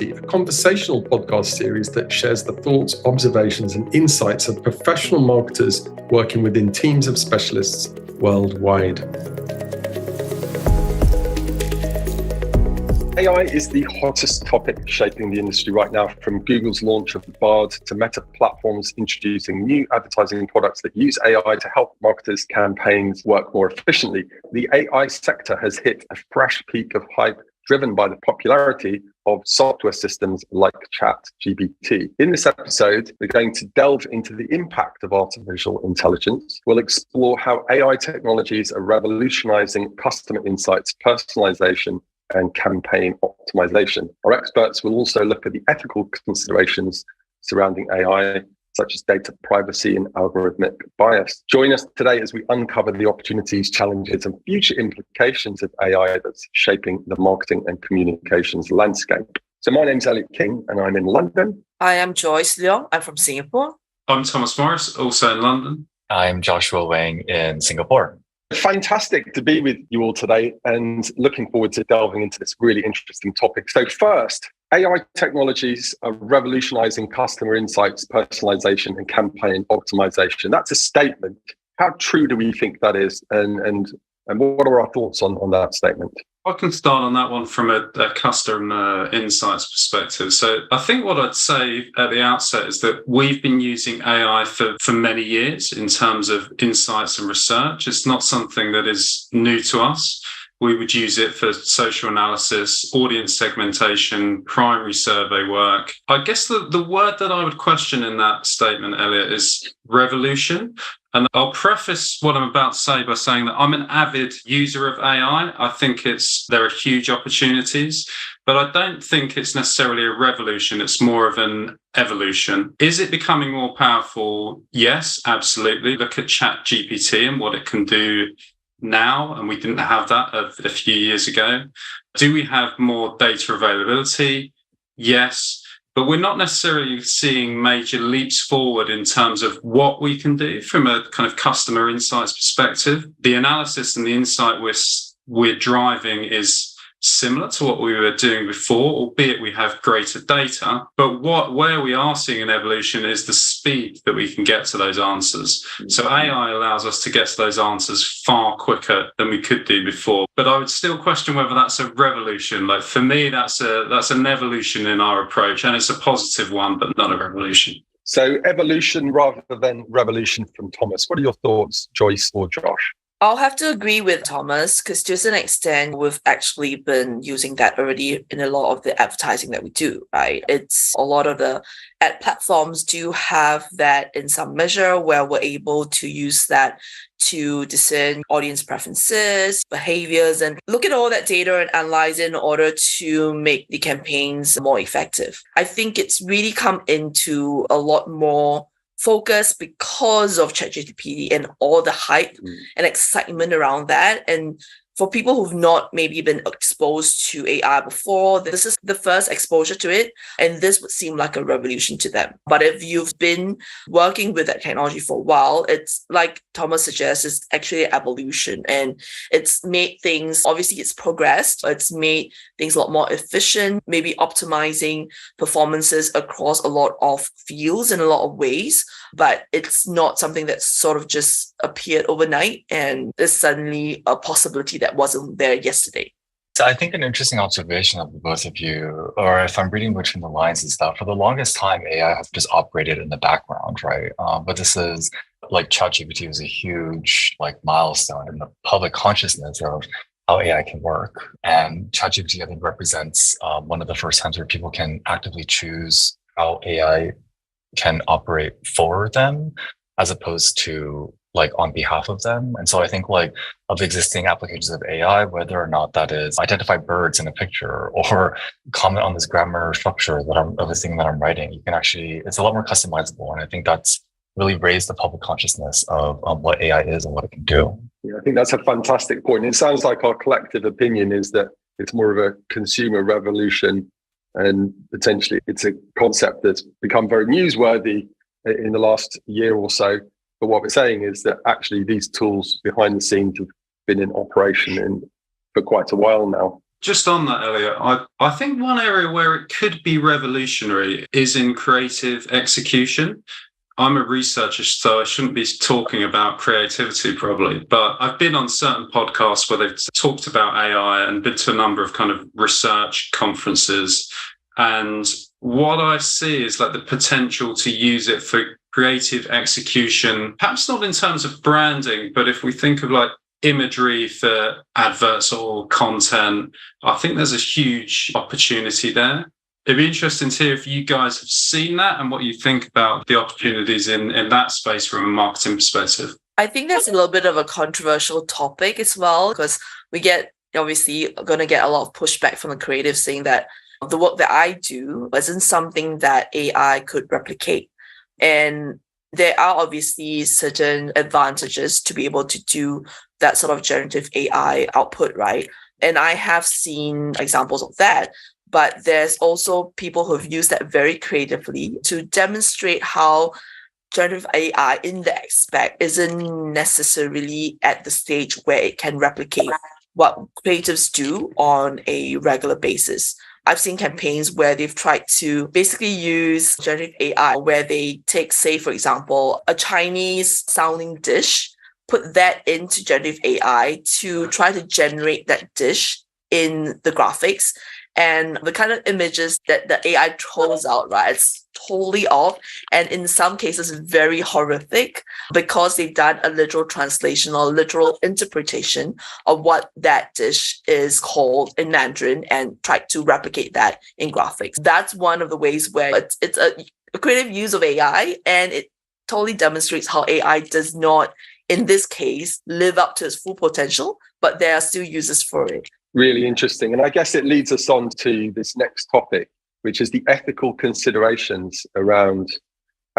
a conversational podcast series that shares the thoughts, observations, and insights of professional marketers working within teams of specialists worldwide. AI is the hottest topic shaping the industry right now, from Google's launch of Bard to Meta platforms introducing new advertising products that use AI to help marketers' campaigns work more efficiently. The AI sector has hit a fresh peak of hype driven by the popularity of software systems like ChatGPT. In this episode, we're going to delve into the impact of artificial intelligence. We'll explore how AI technologies are revolutionizing customer insights, personalization, and campaign optimization. Our experts will also look at the ethical considerations surrounding AI, such as data privacy and algorithmic bias. Join us today as we uncover the opportunities, challenges, and future implications of AI that's shaping the marketing and communications landscape. So my name's Elliot King, and I'm in London. I am Joyce Leong. I'm from Singapore. I'm Thomas Morris, also in London. I'm Joshua Wang in Singapore. Fantastic to be with you all today, and looking forward to delving into this really interesting topic. So first, AI technologies are revolutionizing customer insights, personalization, and campaign optimization. That's a statement. How true do we think that is? And what are our thoughts on that statement? I can start on that one from a customer insights perspective. So I think what I'd say at the outset is that we've been using AI for many years in terms of insights and research. It's not something that is new to us. We would use it for social analysis, audience segmentation, primary survey work. I guess the word that I would question in that statement, Elliot, is revolution. And I'll preface what I'm about to say by saying that I'm an avid user of AI. I think there are huge opportunities, but I don't think it's necessarily a revolution. It's more of an evolution. Is it becoming more powerful? Yes, absolutely. Look at ChatGPT and what it can do now, and we didn't have that a few years ago. Do we have more data availability? Yes. But we're not necessarily seeing major leaps forward in terms of what we can do from a kind of customer insights perspective. The analysis and the insight we're driving is similar to what we were doing before, albeit we have greater data. But where we are seeing an evolution is the speed that we can get to those answers. So AI allows us to get to those answers far quicker than we could do before. But I would still question whether that's a revolution. Like, for me, that's an evolution in our approach, and it's a positive one, but not a revolution. So evolution rather than revolution from Thomas. What are your thoughts, Joyce or Josh? I'll have to agree with Thomas, because to an extent, we've actually been using that already in a lot of the advertising that we do, right? It's a lot of the ad platforms do have that in some measure, where we're able to use that to discern audience preferences, behaviors, and look at all that data and analyze it in order to make the campaigns more effective. I think it's really come into a lot more focus because of ChatGPT and all the hype and excitement around that. And for people who've not maybe been exposed to AI before, this is the first exposure to it, and this would seem like a revolution to them. But if you've been working with that technology for a while, it's like Thomas suggests, it's actually an evolution, and it's made things, obviously it's progressed, it's made things a lot more efficient, maybe optimizing performances across a lot of fields in a lot of ways, but it's not something that sort of just appeared overnight and is suddenly a possibility that wasn't there yesterday. So I think an interesting observation of the both of you, or if I'm reading between the lines, is that for the longest time, AI has just operated in the background, right? But this is like ChatGPT was a huge milestone in the public consciousness of how AI can work. And ChatGPT, I think, represents one of the first times where people can actively choose how AI can operate for them, as opposed to on behalf of them. And so I think of existing applications of AI, whether or not that is identify birds in a picture or comment on this grammar structure of this thing that I'm writing, you can actually, it's a lot more customizable. And I think that's really raised the public consciousness of what AI is and what it can do. Yeah, I think that's a fantastic point. It sounds like our collective opinion is that it's more of a consumer revolution, and potentially it's a concept that's become very newsworthy in the last year or so. But what we're saying is that actually these tools behind the scenes have been in operation for quite a while now. Just on that, Elliot, I think one area where it could be revolutionary is in creative execution. I'm a researcher, so I shouldn't be talking about creativity probably, but I've been on certain podcasts where they've talked about AI and been to a number of kind of research conferences. And what I see is like the potential to use it for creative execution, perhaps not in terms of branding, but if we think of like imagery for adverts or content, I think there's a huge opportunity there. It'd be interesting to hear if you guys have seen that and what you think about the opportunities in that space from a marketing perspective. I think that's a little bit of a controversial topic as well, because we get obviously going to get a lot of pushback from the creatives saying that the work that I do isn't something that AI could replicate. And there are obviously certain advantages to be able to do that sort of generative AI output, right? And I have seen examples of that. But there's also people who have used that very creatively to demonstrate how generative AI in the aspect isn't necessarily at the stage where it can replicate what creatives do on a regular basis. I've seen campaigns where they've tried to basically use generative AI where they take, say, for example, a Chinese sounding dish, put that into generative AI to try to generate that dish in the graphics. And the kind of images that the AI throws out, right, it's totally off. And in some cases, very horrific because they've done a literal translation or literal interpretation of what that dish is called in Mandarin and tried to replicate that in graphics. That's one of the ways where it's a creative use of AI, and it totally demonstrates how AI does not, in this case, live up to its full potential, but there are still uses for it. Really interesting. And I guess it leads us on to this next topic, which is the ethical considerations around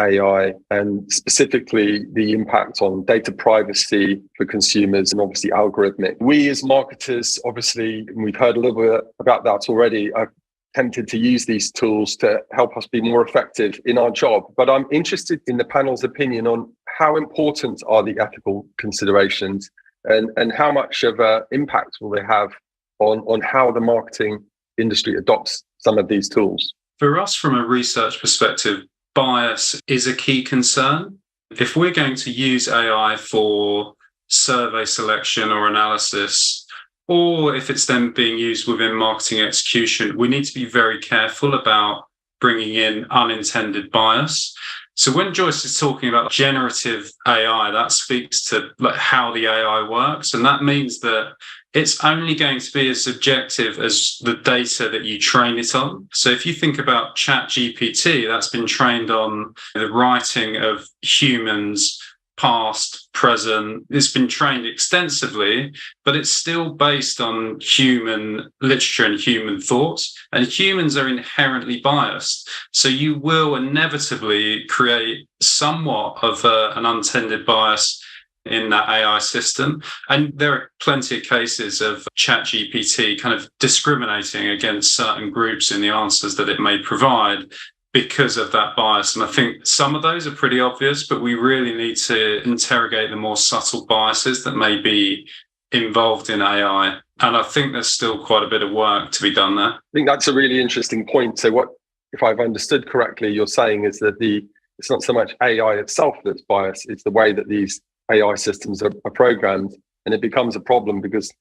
AI and specifically the impact on data privacy for consumers and obviously algorithmic. We as marketers, obviously, and we've heard a little bit about that already, are tempted to use these tools to help us be more effective in our job. But I'm interested in the panel's opinion on how important are the ethical considerations and how much of an impact will they have on how the marketing industry adopts some of these tools. For us, from a research perspective, bias is a key concern. If we're going to use AI for survey selection or analysis, or if it's then being used within marketing execution, we need to be very careful about bringing in unintended bias. So when Joyce is talking about generative AI, that speaks to like how the AI works. And that means that it's only going to be as subjective as the data that you train it on. So if you think about ChatGPT, that's been trained on the writing of humans, past, present. It's been trained extensively, but it's still based on human literature and human thoughts. And humans are inherently biased. So you will inevitably create somewhat of an unintended bias in that AI system. And there are plenty of cases of ChatGPT kind of discriminating against certain groups in the answers that it may provide because of that bias. And I think some of those are pretty obvious, but we really need to interrogate the more subtle biases that may be involved in AI. And I think there's still quite a bit of work to be done there. I think that's a really interesting point. So what, if I've understood correctly, you're saying is that it's not so much AI itself that's biased, it's the way that these AI systems are programmed, and it becomes a problem because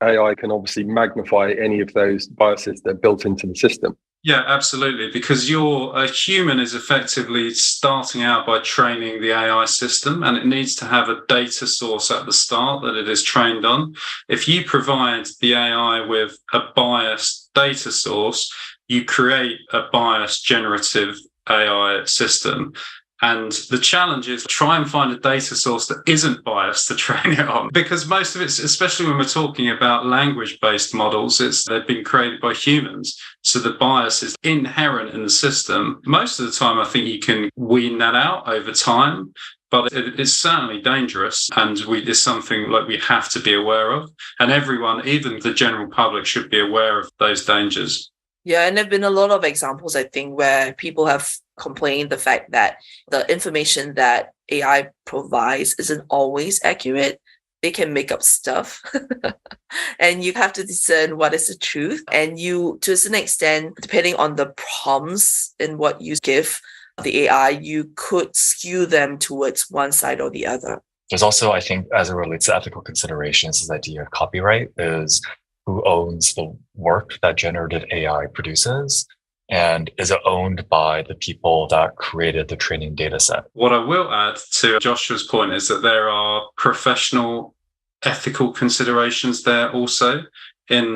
AI can obviously magnify any of those biases that are built into the system. Yeah, absolutely. Because a human is effectively starting out by training the AI system, and it needs to have a data source at the start that it is trained on. If you provide the AI with a biased data source, you create a biased generative AI system. And the challenge is try and find a data source that isn't biased to train it on, because most of it's, especially when we're talking about language-based models, they've been created by humans. So the bias is inherent in the system. Most of the time, I think you can wean that out over time, but it is certainly dangerous. And it's something like we have to be aware of. And everyone, even the general public, should be aware of those dangers. Yeah, and there have been a lot of examples, I think, where people have complained the fact that the information that AI provides isn't always accurate. they can make up stuff. And you have to discern what is the truth. And you, to a certain extent, depending on the prompts and what you give the AI, you could skew them towards one side or the other. There's also, I think, as it relates to ethical considerations, this idea of copyright is who owns the work that generative AI produces, and is it owned by the people that created the training data set? What I will add to Joshua's point is that there are professional ethical considerations there also.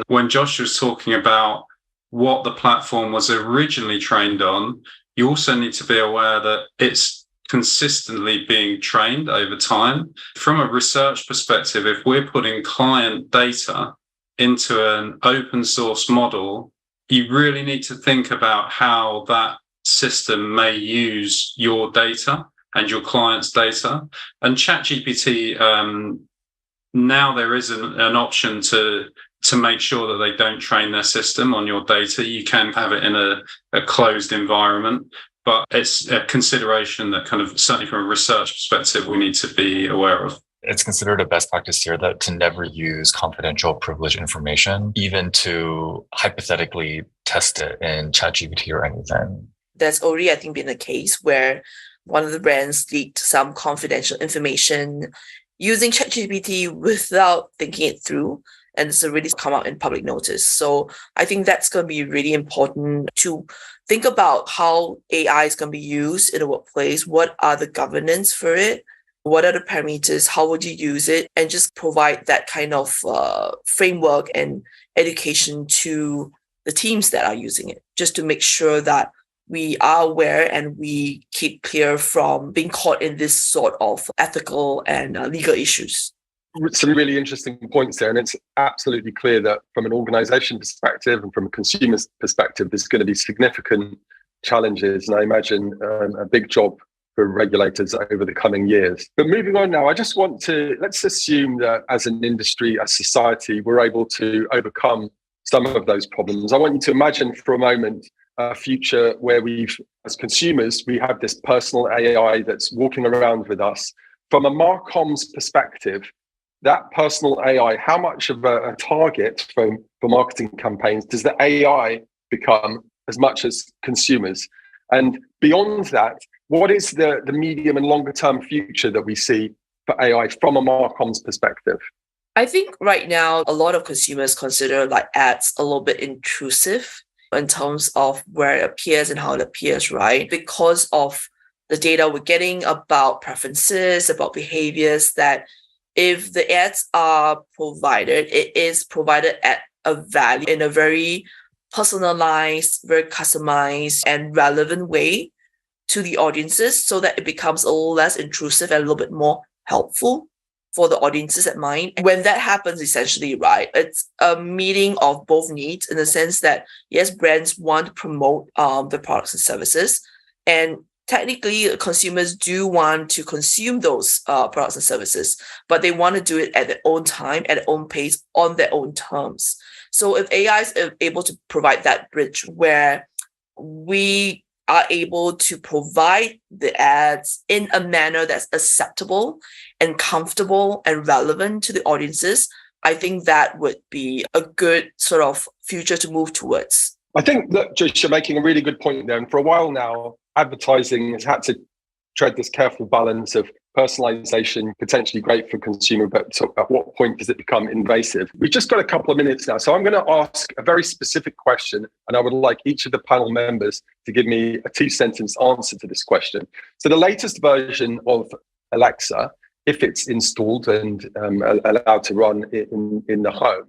When Joshua was talking about what the platform was originally trained on, you also need to be aware that it's consistently being trained over time. From a research perspective, if we're putting client data into an open source model, you really need to think about how that system may use your data and your client's data. And ChatGPT, now there is an option to make sure that they don't train their system on your data. You can have it in a closed environment, but it's a consideration that kind of, certainly from a research perspective, we need to be aware of. It's considered a best practice here that to never use confidential privileged information, even to hypothetically test it in ChatGPT or anything. There's already, I think, been a case where one of the brands leaked some confidential information using ChatGPT without thinking it through, and it's already come out in public notice. So I think that's going to be really important to think about how AI is going to be used in the workplace. What are the governance for it? What are the parameters? How would you use it? And just provide that kind of framework and education to the teams that are using it, just to make sure that we are aware and we keep clear from being caught in this sort of ethical and legal issues. Some really interesting points there. And it's absolutely clear that from an organization perspective and from a consumer's perspective, there's going to be significant challenges. And I imagine a big job for regulators over the coming years. But moving on now, I just want to, let's assume that as an industry, as society, we're able to overcome some of those problems. I want you to imagine for a moment a future where as consumers, we have this personal AI that's walking around with us. From a Marcom's perspective, that personal AI, how much of a target for marketing campaigns does the AI become as much as consumers? And beyond that, what is the medium and longer term future that we see for AI from a Marcom's perspective? I think right now, a lot of consumers consider like ads a little bit intrusive in terms of where it appears and how it appears, right? Because of the data we're getting about preferences, about behaviors, that if the ads are provided, it is provided at a value in a very personalized, very customized and relevant way to the audiences, so that it becomes a little less intrusive and a little bit more helpful for the audiences at mind. And when that happens, essentially, right, it's a meeting of both needs in the sense that, yes, brands want to promote the products and services, and technically consumers do want to consume those products and services, but they want to do it at their own time, at their own pace, on their own terms. So if AI is able to provide that bridge where we are able to provide the ads in a manner that's acceptable and comfortable and relevant to the audiences, I think that would be a good sort of future to move towards. I think that Josh, you're making a really good point there. And for a while now, advertising has had to tread this careful balance of personalization, potentially great for consumer, but at what point does it become invasive? We've just got a couple of minutes now. So I'm going to ask a very specific question, and I would like each of the panel members to give me a 2-sentence answer to this question. So the latest version of Alexa, if it's installed and allowed to run in the home,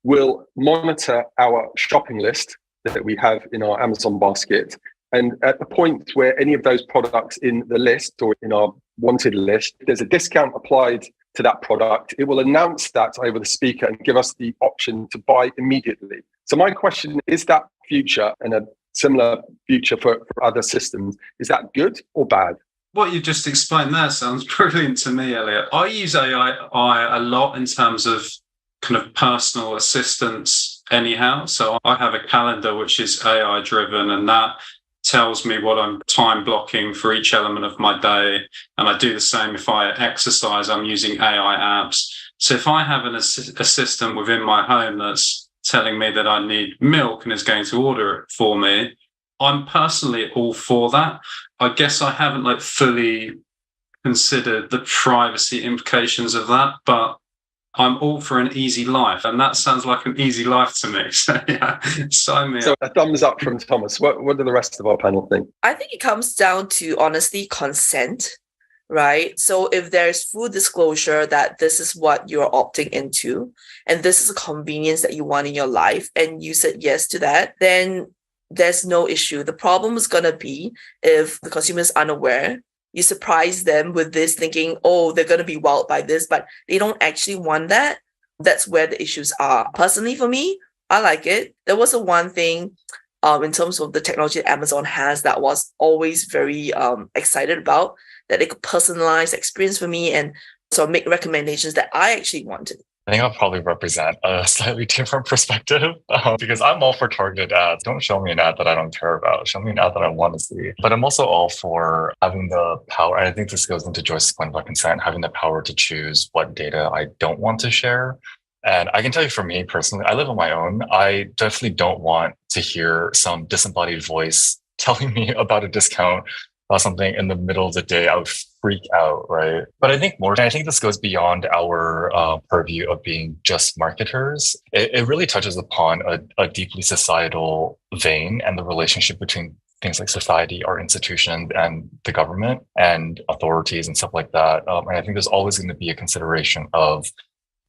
will monitor our shopping list that we have in our Amazon basket. And at the point where any of those products in the list or in our wanted list, there's a discount applied to that product, it will announce that over the speaker and give us the option to buy immediately. So my question is, that future and a similar future for other systems, is that good or bad? What you just explained there sounds brilliant to me, Elliot. I use AI a lot in terms of kind of personal assistance anyhow. So I have a calendar which is AI driven, and that tells me what I'm time blocking for each element of my day. And I do the same if I exercise. I'm using AI apps So if I have an assistant within my home that's telling me that I need milk and is going to order it for me, I'm personally all for that. I guess I haven't fully considered the privacy implications of that, but I'm all for an easy life, and that sounds like an easy life to me. So yeah, sign me up. So a thumbs up from Thomas. What do the rest of our panel think? I think it comes down to, honestly, consent, right? So if there's full disclosure that this is what you're opting into, and this is a convenience that you want in your life, and you said yes to that, then there's no issue. The problem is going to be if the consumer is unaware. You surprise them with this thinking, oh, they're going to be wowed by this, but they don't actually want that. That's where the issues are. Personally, for me, I like it. There was one thing in terms of the technology that Amazon has that was always very excited about, that they could personalize the experience for me and sort of make recommendations that I actually wanted. I think I'll probably represent a slightly different perspective because I'm all for targeted ads. Don't show me an ad that I don't care about. Show me an ad that I want to see. But I'm also all for having the power. And I think this goes into Joyce's point about consent, having the power to choose what data I don't want to share. And I can tell you for me personally, I live on my own. I definitely don't want to hear some disembodied voice telling me about a discount about something in the middle of the day. I would freak out, right? But I think this goes beyond our purview of being just marketers. It really touches upon a deeply societal vein and the relationship between things like society, our institutions, and the government and authorities and stuff like that. And I think there's always going to be a consideration of,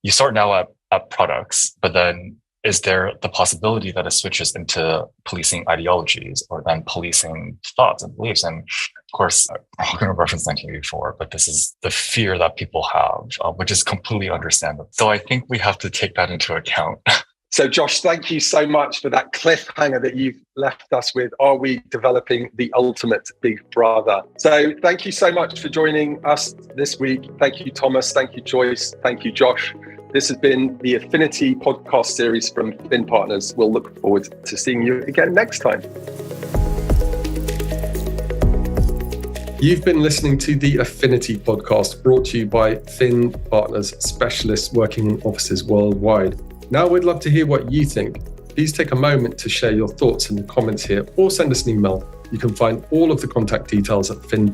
you start now at products, but then is there the possibility that it switches into policing ideologies or then policing thoughts and beliefs? And of course, I'm going to reference 1984, but this is the fear that people have, which is completely understandable. So I think we have to take that into account. So Josh, thank you so much for that cliffhanger that you've left us with. Are we developing the ultimate Big Brother? So thank you so much for joining us this week. Thank you, Thomas. Thank you, Joyce. Thank you, Josh. This has been the AFINNity podcast series from Fin Partners. We'll look forward to seeing you again next time. You've been listening to the AFINNity podcast, brought to you by Fin Partners, specialists working in offices worldwide. Now we'd love to hear what you think. Please take a moment to share your thoughts in the comments here or send us an email. You can find all of the contact details at Fin